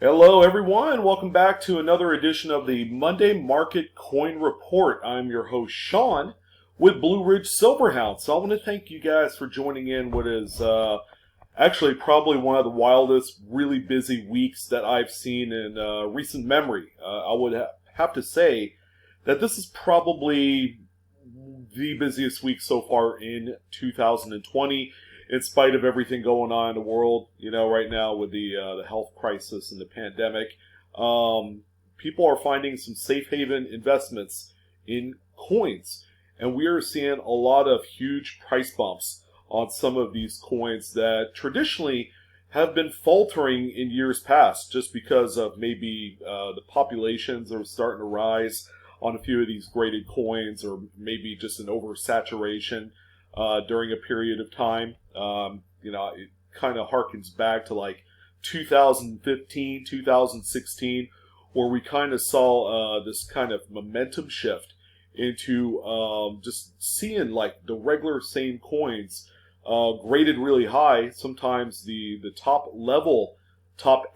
Hello, everyone. Welcome back to another edition of the Monday Market Coin Report. I'm your host, Sean, with BlueRidgeSilverhound. So I want to thank you guys for joining in what is actually probably one of the wildest, really busy weeks that I've seen in recent memory. I would have to say that this is probably the busiest week so far in 2020. In spite of everything going on in the world, right now with the health crisis and the pandemic, people are finding some safe haven investments in coins, and we are seeing a lot of huge price bumps on some of these coins that traditionally have been faltering in years past, just because of maybe the populations are starting to rise on a few of these graded coins, or maybe just an oversaturation during a period of time. It kind of harkens back to like 2015, 2016, where we kind of saw this kind of momentum shift into just seeing like the regular same coins graded really high, sometimes the top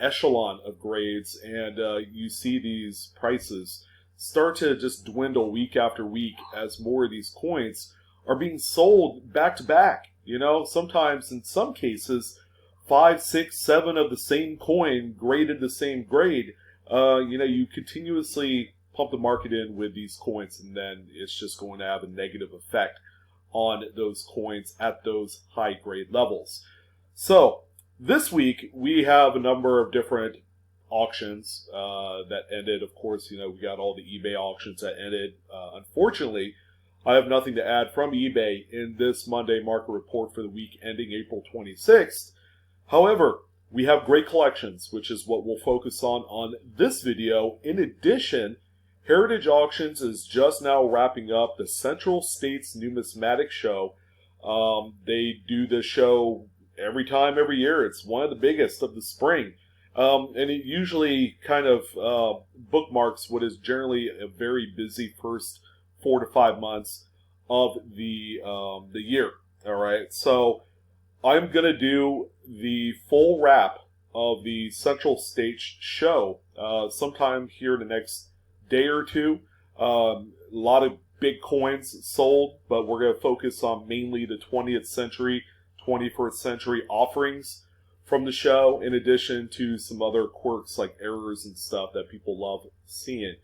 echelon of grades, and you see these prices start to just dwindle week after week as more of these coins are being sold back to back. Sometimes in some cases, 5, 6, 7 of the same coin graded the same grade. You continuously pump the market in with these coins, and then it's just going to have a negative effect on those coins at those high grade levels. So this week we have a number of different auctions that ended. Of course, we got all the eBay auctions that ended. Unfortunately, I have nothing to add from eBay in this Monday market report for the week ending April 26th. However, we have great collections, which is what we'll focus on this video. In addition, Heritage Auctions is just now wrapping up the Central States Numismatic Show. They do this show every year. It's one of the biggest of the spring. And it usually kind of bookmarks what is generally a very busy first 4 to 5 months of the year. All right, so I'm gonna do the full wrap of the Central States show sometime here in the next day or two. A lot of big coins sold, but we're gonna focus on mainly the 20th century, 21st century offerings from the show, in addition to some other quirks like errors and stuff that people love seeing.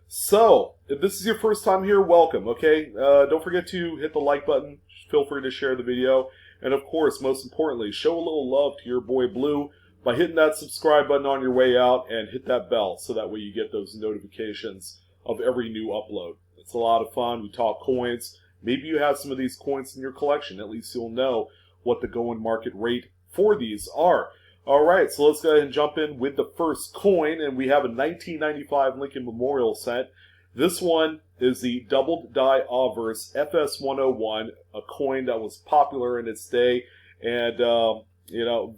So, if this is your first time here, welcome, okay? Don't forget to hit the like button. Feel free to share the video. And of course, most importantly, show a little love to your boy Blue by hitting that subscribe button on your way out, and hit that bell so that way you get those notifications of every new upload. It's a lot of fun. We talk coins. Maybe you have some of these coins in your collection. At least you'll know what the going market rate for these are. Alright, so let's go ahead and jump in with the first coin, and we have a 1995 Lincoln Memorial set. This one is the doubled die obverse FS101, a coin that was popular in its day, and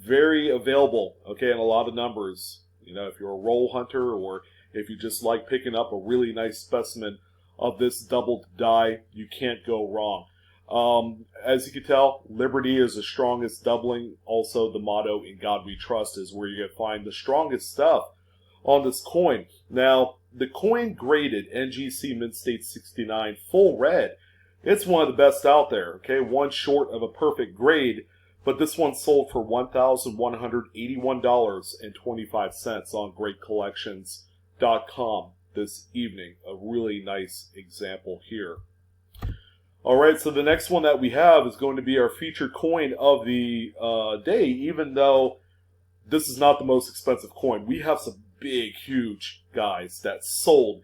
very available, okay, in a lot of numbers. If you're a roll hunter, or if you just like picking up a really nice specimen of this doubled die, you can't go wrong. As you can tell, Liberty is the strongest doubling. Also, the motto, "In God We Trust," is where you're going to find the strongest stuff on this coin. Now, the coin graded NGC Mint State 69 full red, it's one of the best out there, okay? One short of a perfect grade, but this one sold for $1,181.25 on GreatCollections.com this evening. A really nice example here. Alright, so the next one that we have is going to be our featured coin of the day, even though this is not the most expensive coin. We have some big, huge guys that sold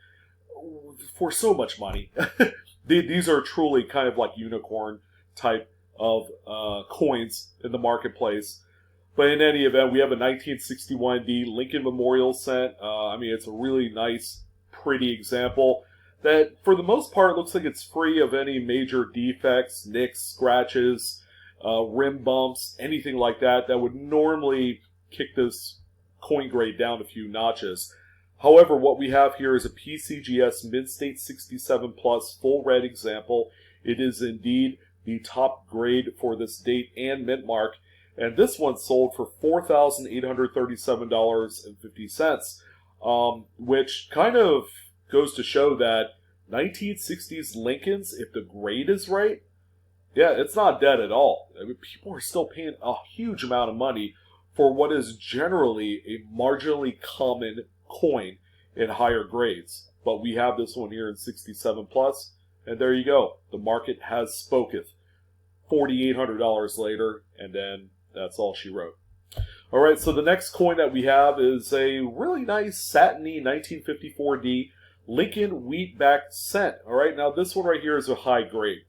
for so much money. These are truly kind of like unicorn type of coins in the marketplace. But in any event, we have a 1961D Lincoln Memorial set. It's a really nice, pretty example that for the most part looks like it's free of any major defects, nicks, scratches, rim bumps, anything like that would normally kick this coin grade down a few notches. However, what we have here is a PCGS Mint State 67 Plus full red example. It is indeed the top grade for this date and mint mark. And this one sold for $4,837.50, which kind of goes to show that 1960s Lincolns, if the grade is right, yeah, it's not dead at all. I mean, people are still paying a huge amount of money for what is generally a marginally common coin in higher grades. But we have this one here in 67 plus, and there you go. The market has spoketh. $4,800 later, and then that's all she wrote. All right, so the next coin that we have is a really nice satiny 1954D Lincoln wheat-backed cent. All right, now this one right here is a high grade.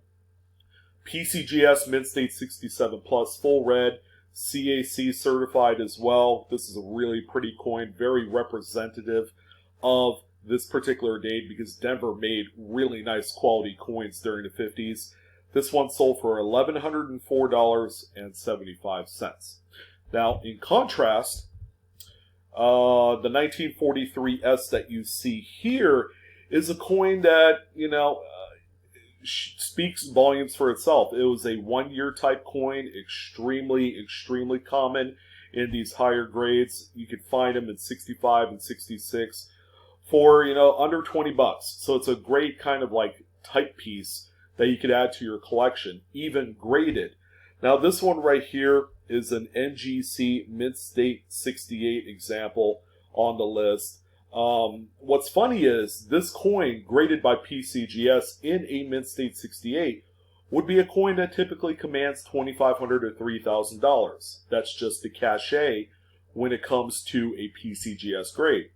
PCGS Mint State 67 plus, full red, CAC certified as well. This is a really pretty coin, very representative of this particular date because Denver made really nice quality coins during the 50s. This one sold for $1,104.75. Now, in contrast, the 1943S that you see here is a coin that, speaks volumes for itself. It was a one-year type coin, extremely common in these higher grades. You can find them in 65 and 66 for, under 20 bucks. So it's a great kind of like type piece that you could add to your collection, even graded. Now this one right here is an NGC Mint State 68 example on the list. What's funny is this coin graded by PCGS in a Mint State 68 would be a coin that typically commands $2,500 to $3,000. That's just the cachet when it comes to a PCGS grade.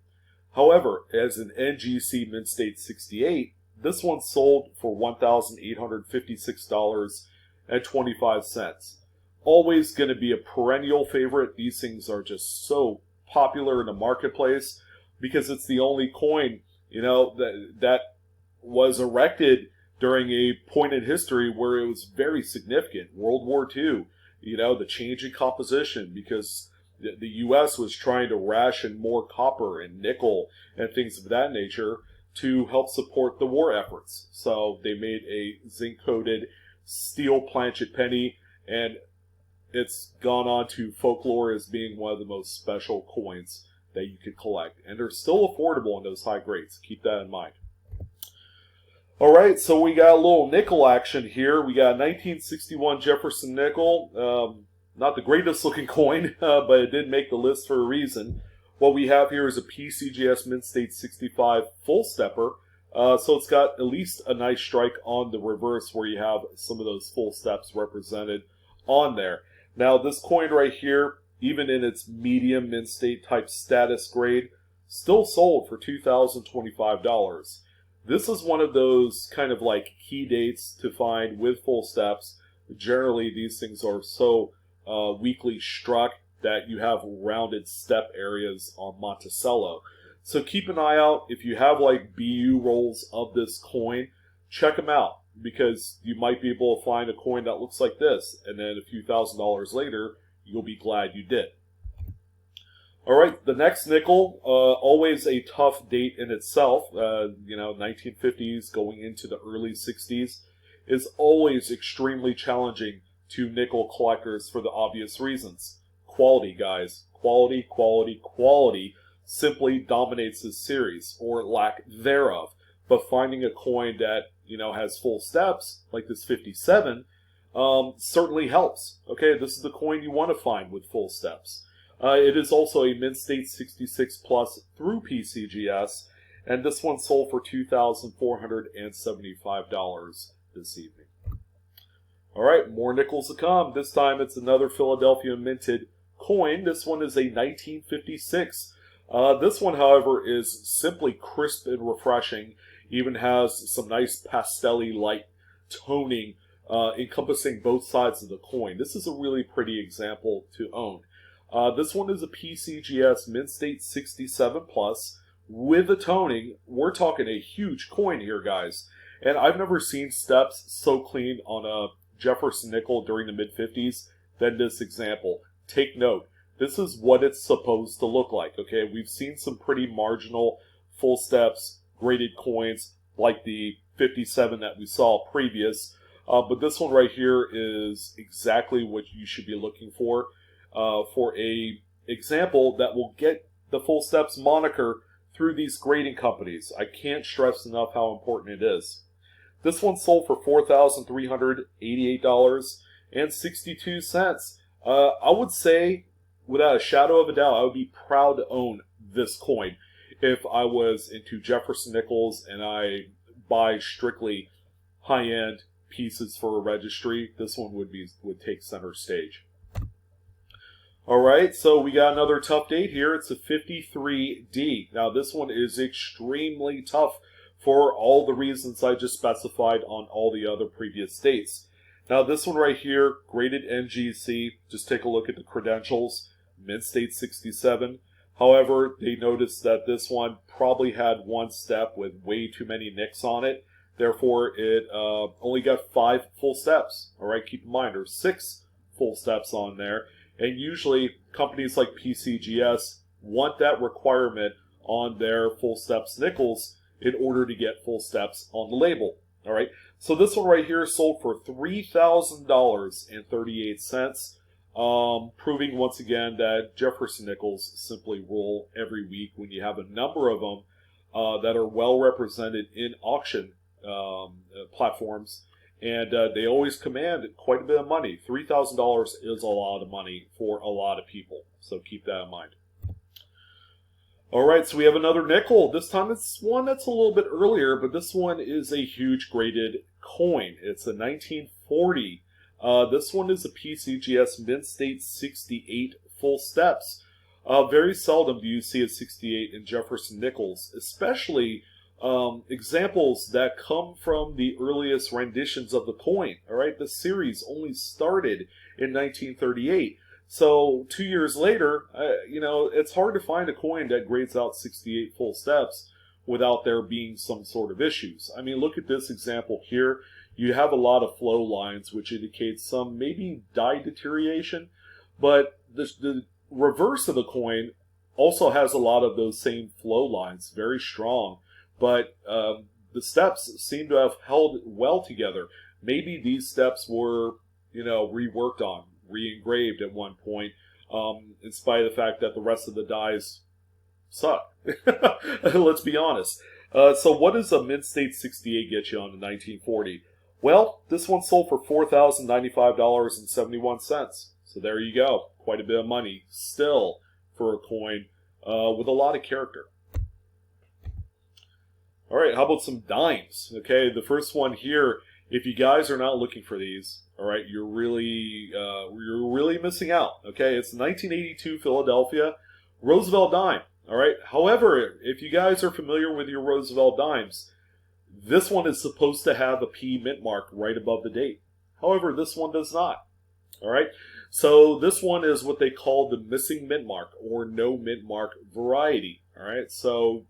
However, as an NGC Mint State 68, this one sold for $1,856.25. Always going to be a perennial favorite. These things are just so popular in the marketplace because it's the only coin, that was erected during a point in history where it was very significant. World War II, the change in composition because the U.S. was trying to ration more copper and nickel and things of that nature to help support the war efforts. So they made a zinc-coated steel planchet penny, and it's gone on to folklore as being one of the most special coins that you could collect. And they're still affordable in those high grades. Keep that in mind. All right, so we got a little nickel action here. We got a 1961 Jefferson nickel. Not the greatest looking coin, but it did make the list for a reason. What we have here is a PCGS Mint State 65 full stepper. So it's got at least a nice strike on the reverse where you have some of those full steps represented on there. Now this coin right here, even in its medium Mint State type status grade, still sold for $2,025. This is one of those kind of like key dates to find with full steps. Generally these things are so weakly struck that you have rounded step areas on Monticello. So keep an eye out. If you have like BU rolls of this coin, check them out because you might be able to find a coin that looks like this, and then a few $1,000s later, you'll be glad you did. All right, the next nickel, always a tough date in itself. 1950s going into the early 60s is always extremely challenging to nickel collectors for the obvious reasons. Quality, guys. Quality simply dominates this series, or lack thereof. But finding a coin that, has full steps, like this 57, certainly helps. Okay, this is the coin you want to find with full steps. It is also a Mint State 66 plus through PCGS, and this one sold for $2,475 this evening. All right, more nickels to come. This time it's another Philadelphia minted coin. This one is a 1956. This one, however, is simply crisp and refreshing. Even has some nice pastel-y light toning encompassing both sides of the coin. This is a really pretty example to own. This one is a PCGS Mint State 67 plus with a toning. We're talking a huge coin here, guys. And I've never seen steps so clean on a Jefferson nickel during the mid-50s than this example. Take note. This is what it's supposed to look like, okay? We've seen some pretty marginal full steps, graded coins, like the 57 that we saw previous. But this one right here is exactly what you should be looking for. for a example that will get the Full Steps moniker through these grading companies. I can't stress enough how important it is. This one sold for $4,388.62. I would say, without a shadow of a doubt, I would be proud to own this coin if I was into Jefferson nickels and I buy strictly high-end pieces for a registry. This one would take center stage. All right, so we got another tough date here. It's a 53D. Now, this one is extremely tough for all the reasons I just specified on all the other previous dates. Now, this one right here, graded NGC, just take a look at the credentials, mint state 67. However, they noticed that this one probably had one step with way too many nicks on it. Therefore, it only got 5 full steps. All right, keep in mind, there's 6 full steps on there. And usually, companies like PCGS want that requirement on their full steps nickels in order to get full steps on the label. All right, so this one right here sold for $3,000.38, proving once again that Jefferson nickels simply rule every week when you have a number of them that are well represented in auction platforms. And they always command quite a bit of money. $3,000 is a lot of money for a lot of people. So keep that in mind. All right, so we have another nickel. This time it's one that's a little bit earlier, but this one is a huge graded coin. It's a 1940. This one is a PCGS Mint State 68 full steps. Very seldom do you see a 68 in Jefferson nickels, especially examples that come from the earliest renditions of the coin. All right, the series only started in 1938. So 2 years later, it's hard to find a coin that grades out 68 full steps without there being some sort of issues. I mean, look at this example here. You have a lot of flow lines, which indicates some maybe die deterioration, but the reverse of the coin also has a lot of those same flow lines, very strong. But the steps seem to have held well together. Maybe these steps were, reworked on, re-engraved at one point, in spite of the fact that the rest of the dies suck. Let's be honest. So what does a Mint State 68 get you on the 1940? Well, this one sold for $4,095.71. So there you go. Quite a bit of money still for a coin with a lot of character. All right, how about some dimes? Okay, the first one here, if you guys are not looking for these, all right, you're really missing out. Okay, it's 1982 Philadelphia Roosevelt dime. All right, however, if you guys are familiar with your Roosevelt dimes, this one is supposed to have a P mint mark right above the date. However, this one does not. All right, so this one is what they call the missing mint mark or no mint mark variety. All right, so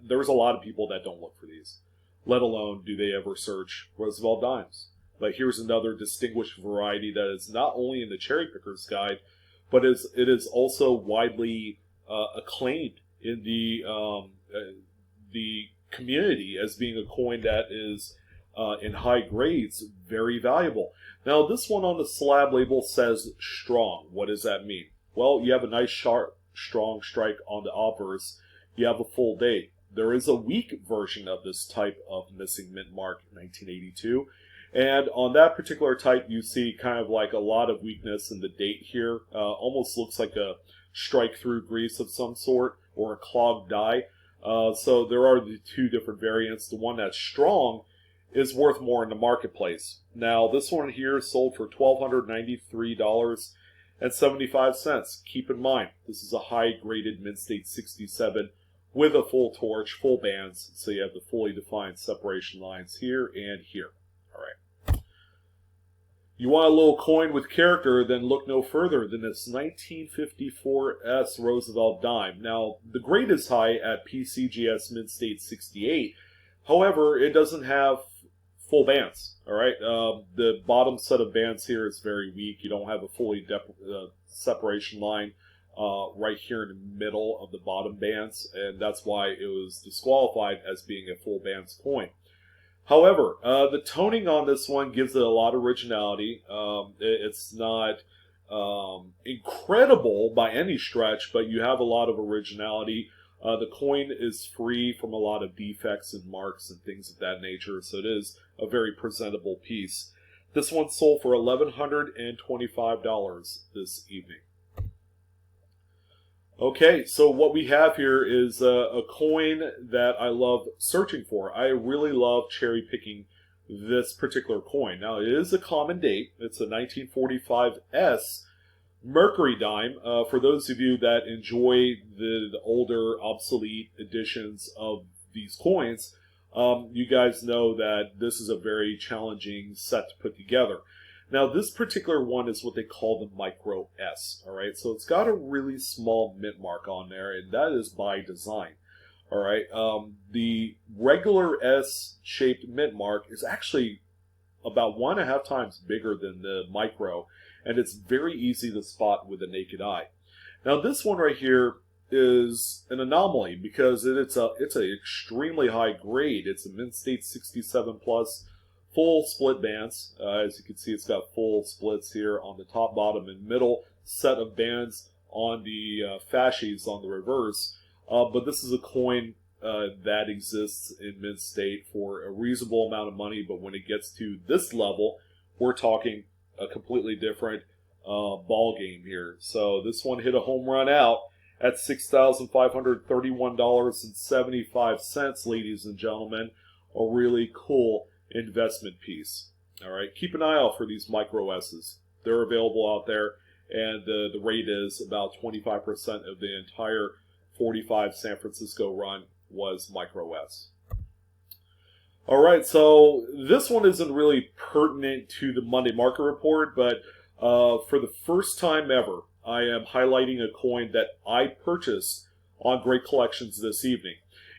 there's a lot of people that don't look for these, let alone do they ever search Roosevelt dimes. But here's another distinguished variety that is not only in the Cherry Picker's Guide, but it is also widely acclaimed in the community as being a coin that is in high grades, very valuable. Now, this one on the slab label says strong. What does that mean? Well, you have a nice, sharp, strong strike on the obverse. You have a full date. There is a weak version of this type of missing mint mark, 1982. And on that particular type, you see kind of like a lot of weakness in the date here. Almost looks like a strike-through grease of some sort or a clogged die. So there are the two different variants. The one that's strong is worth more in the marketplace. Now, this one here sold for $1,293.75. Keep in mind, this is a high-graded Mint State 67 with a full torch, full bands, so you have the fully defined separation lines here and here. All right. You want a little coin with character, then look no further than this 1954 S Roosevelt dime. Now, the grade is high at PCGS Mint State 68. However, it doesn't have full bands. All right. The bottom set of bands here is very weak. You don't have a fully separation line right here in the middle of the bottom bands, and that's why it was disqualified as being a full bands coin. However, the toning on this one gives it a lot of originality. It's not incredible by any stretch, but you have a lot of originality. The coin is free from a lot of defects and marks and things of that nature, so it is a very presentable piece. This one sold for $1,125 this evening. Okay, so what we have here is a coin that I love searching for. I really love cherry picking this particular coin. Now, it is a common date. It's a 1945S mercury dime. For those of you that enjoy the older, obsolete editions of these coins, you guys know that this is a very challenging set to put together. Now, this particular one is what they call the Micro S, all right? So it's got a really small mint mark on there, and that is by design, all right? The regular S-shaped mint mark is actually about 1.5 times bigger than the Micro, and it's very easy to spot with the naked eye. Now, this one right here is an anomaly because it's an extremely high grade. It's a mint state 67 plus. Full split bands. As you can see, it's got full splits here on the top, bottom, and middle. Set of bands on the fasces on the reverse. But this is a coin that exists in mint state for a reasonable amount of money. But when it gets to this level, we're talking a completely different ball game here. So this one hit a home run out at $6,531.75, ladies and gentlemen. A really cool investment piece. All right, keep an eye out for these Micro S's. They're available out there, and the rate is about 25% of the entire 45 San Francisco run was Micro S. All right, so this one isn't really pertinent to the Monday market report, but for the first time ever, I am highlighting a coin that I purchased on Great Collections this evening.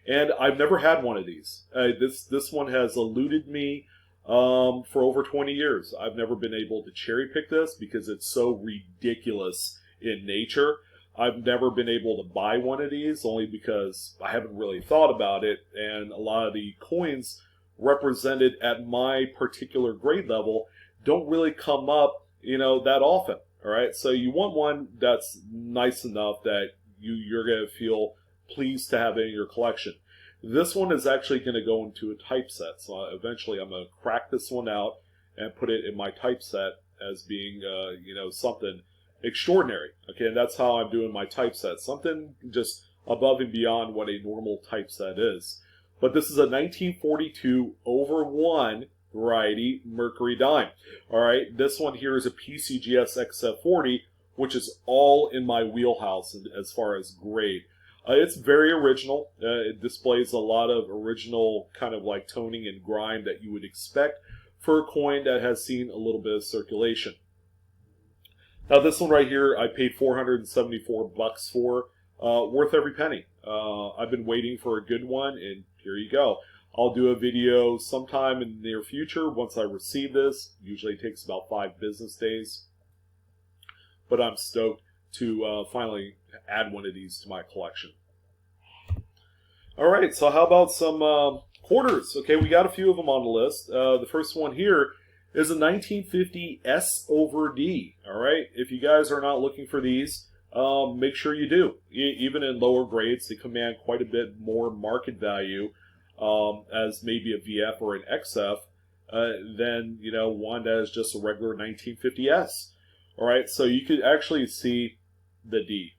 And I've never had one of these. This one has eluded me for over 20 years. I've never been able to cherry pick this because it's so ridiculous in nature. I've never been able to buy one of these only because I haven't really thought about it. And a lot of the coins represented at my particular grade level don't really come up, that often. All right, so you want one that's nice enough that you're going to feel pleased to have it in your collection. This one is actually going to go into a typeset, so eventually I'm going to crack this one out and put it in my typeset as being, something extraordinary. Okay, and that's how I'm doing my typeset, something just above and beyond what a normal typeset is. But this is a 1942 over 1 variety mercury dime. All right, this one here is a PCGS XF40, which is all in my wheelhouse as far as grade. It's very original. It displays a lot of original kind of like toning and grime that you would expect for a coin that has seen a little bit of circulation. Now this one right here, I paid $474 for, worth every penny. I've been waiting for a good one, and here you go. I'll do a video sometime in the near future once I receive this. Usually it takes about 5 business days. But I'm stoked to finally add one of these to my collection. All right, so how about some quarters? Okay, we got a few of them on the list. The first one here is a 1950 S over D. All right, if you guys are not looking for these, make sure you do. Even in lower grades, they command quite a bit more market value as maybe a VF or an XF than one that is just a regular 1950S. All right, so you could actually see the D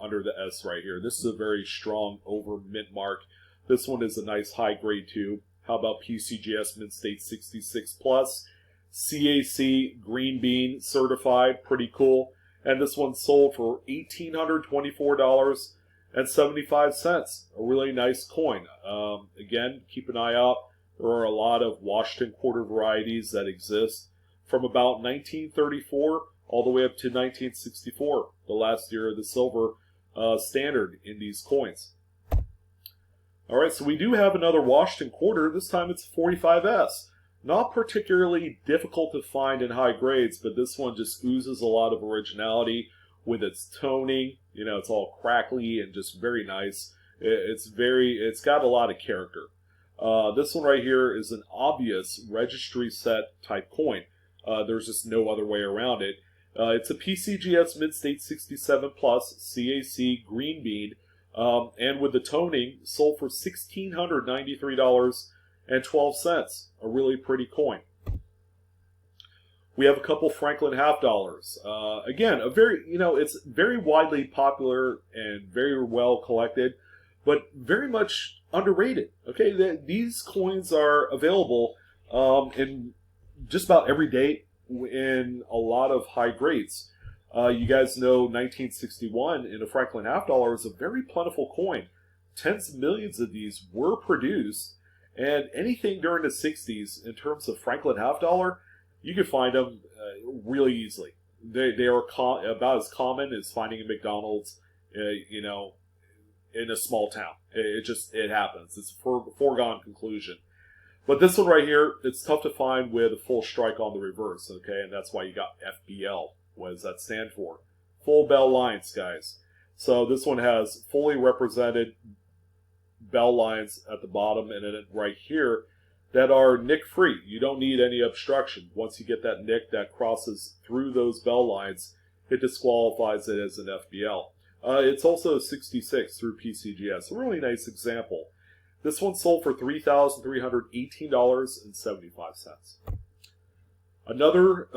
under the S right here. This is a very strong over mint mark. This one is a nice high grade too. How about PCGS Mint State 66 Plus? CAC Green Bean certified, pretty cool. And this one sold for $1,824.75. A really nice coin. Again, keep an eye out. There are a lot of Washington quarter varieties that exist from about 1934 all the way up to 1964, the last year of the silver standard in these coins. All right, so we do have another Washington quarter. This time it's 45S. Not particularly difficult to find in high grades, but this one just oozes a lot of originality with its toning. It's all crackly and just very nice. It's got a lot of character. This one right here is an obvious registry set type coin. There's just no other way around it. It's a PCGS Mid-State 67 Plus CAC Green Bean, and with the toning, sold for $1,693.12. A really pretty coin. We have a couple Franklin half dollars. Again, a very, it's very widely popular and very well collected, but very much underrated. Okay, these coins are available in just about every date in a lot of high grades. You guys know 1961 in a Franklin half dollar is a very plentiful coin. Tens of millions of these were produced, and anything during the 60s in terms of Franklin half dollar, you can find them really easily. They are about as common as finding a McDonald's, in a small town. It happens. It's a foregone conclusion. But this one right here, it's tough to find with a full strike on the reverse, okay? And that's why you got FBL. What does that stand for? Full bell lines, guys. So this one has fully represented bell lines at the bottom, and then right here that are nick-free. You don't need any obstruction. Once you get that nick that crosses through those bell lines, it disqualifies it as an FBL. It's also a 66 through PCGS. A really nice example. This one sold for $3,318.75. Another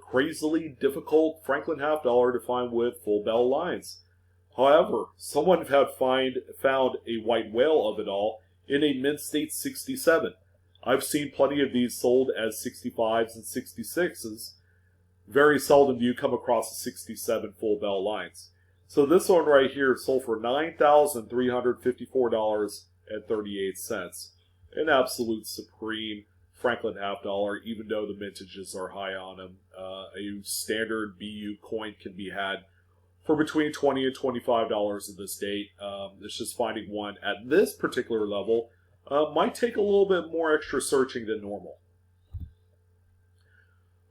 crazily difficult Franklin half dollar to find with full bell lines. However, someone had found a white whale of it all in a Mint-State 67. I've seen plenty of these sold as 65s and 66s. Very seldom do you come across a 67 full bell lines. So this one right here sold for $9,354.38. An absolute supreme Franklin half dollar, even though the mintages are high on them. A standard BU coin can be had for between $20 and $25 at this date. It's just finding one at this particular level might take a little bit more extra searching than normal.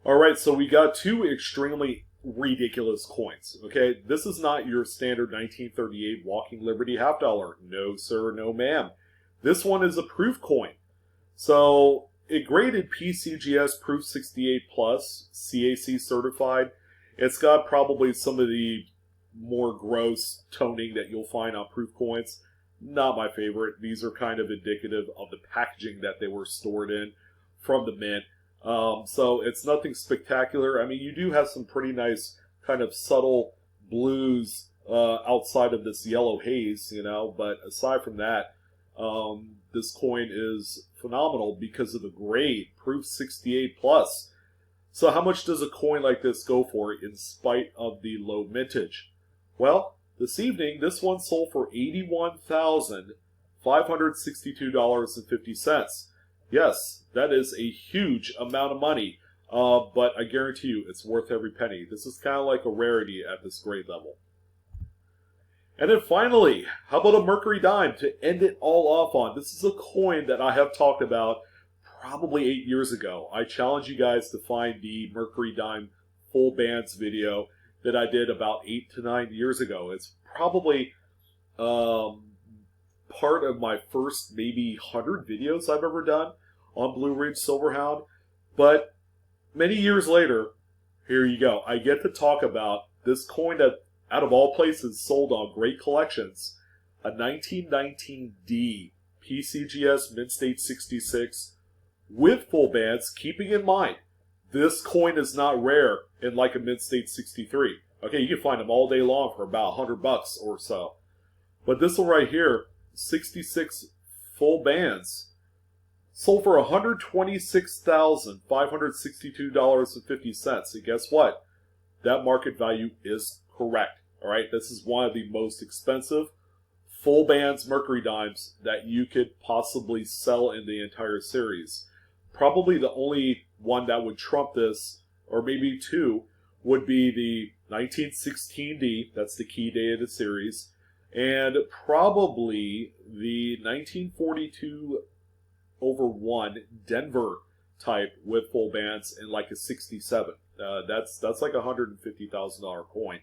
Alright, so we got two extremely ridiculous coins. Okay, this is not your standard 1938 Walking Liberty half dollar. No sir, no ma'am. This one is a proof coin. So it graded PCGS Proof 68 Plus, CAC certified. It's got probably some of the more gross toning that you'll find on proof coins. Not my favorite. These are kind of indicative of the packaging that they were stored in from the mint. So it's nothing spectacular. I mean, you do have some pretty nice kind of subtle blues outside of this yellow haze, but aside from that, this coin is phenomenal because of the grade, Proof 68 Plus. So how much does a coin like this go for in spite of the low mintage? Well, this evening, this one sold for $81,562.50. Yes, that is a huge amount of money, but I guarantee you it's worth every penny. This is kind of like a rarity at this grade level. And then finally, how about a mercury dime to end it all off on? This is a coin that I have talked about probably 8 years ago. I challenge you guys to find the mercury dime full bands video that I did about 8 to 9 years ago. It's probably part of my first maybe 100 videos I've ever done on BlueRidgeSilverhound. But many years later, here you go. I get to talk about this coin that, out of all places, sold on Great Collections, a 1919D PCGS Mint-State 66 with full bands, keeping in mind, this coin is not rare in like a Mint-State 63. Okay, you can find them all day long for about $100 or so. But this one right here, 66 full bands, sold for $126,562.50. And guess what? That market value is correct. All right, this is one of the most expensive full bands mercury dimes that you could possibly sell in the entire series. Probably the only one that would trump this, or maybe two, would be the 1916D, that's the key day of the series, and probably the 1942/1 Denver type with full bands in like a 67. That's like a $150,000 coin.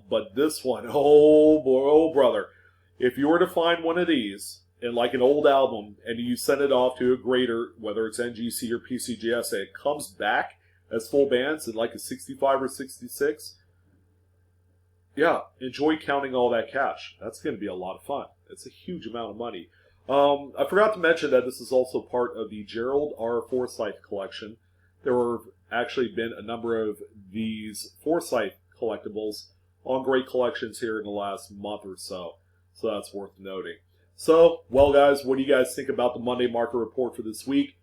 But this one, oh boy, oh brother, if you were to find one of these in like an old album and you send it off to a grader, whether it's NGC or PCGS, and it comes back as full bands in like a 65 or 66. Yeah, enjoy counting all that cash. That's going to be a lot of fun. It's a huge amount of money. I forgot to mention that this is also part of the Gerald R. Forsyth collection. There have actually been a number of these Forsyth collectibles on great collections here in the last month or so. So that's worth noting. So, well guys, what do you guys think about the Monday market report for this week?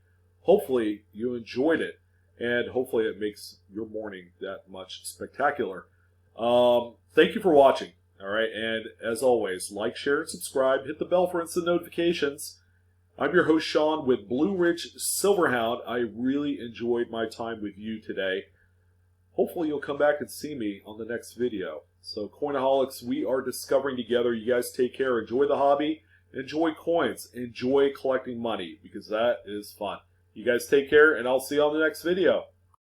Hopefully you enjoyed it, and hopefully it makes your morning that much spectacular. Thank you for watching. All right, and as always, like, share, and subscribe. Hit the bell for instant notifications. I'm your host, Sean, with Blue Ridge Silverhound. I really enjoyed my time with you today. Hopefully you'll come back and see me on the next video. So, Coinaholics, we are discovering together. You guys take care. Enjoy the hobby. Enjoy coins. Enjoy collecting money, because that is fun. You guys take care, and I'll see you on the next video.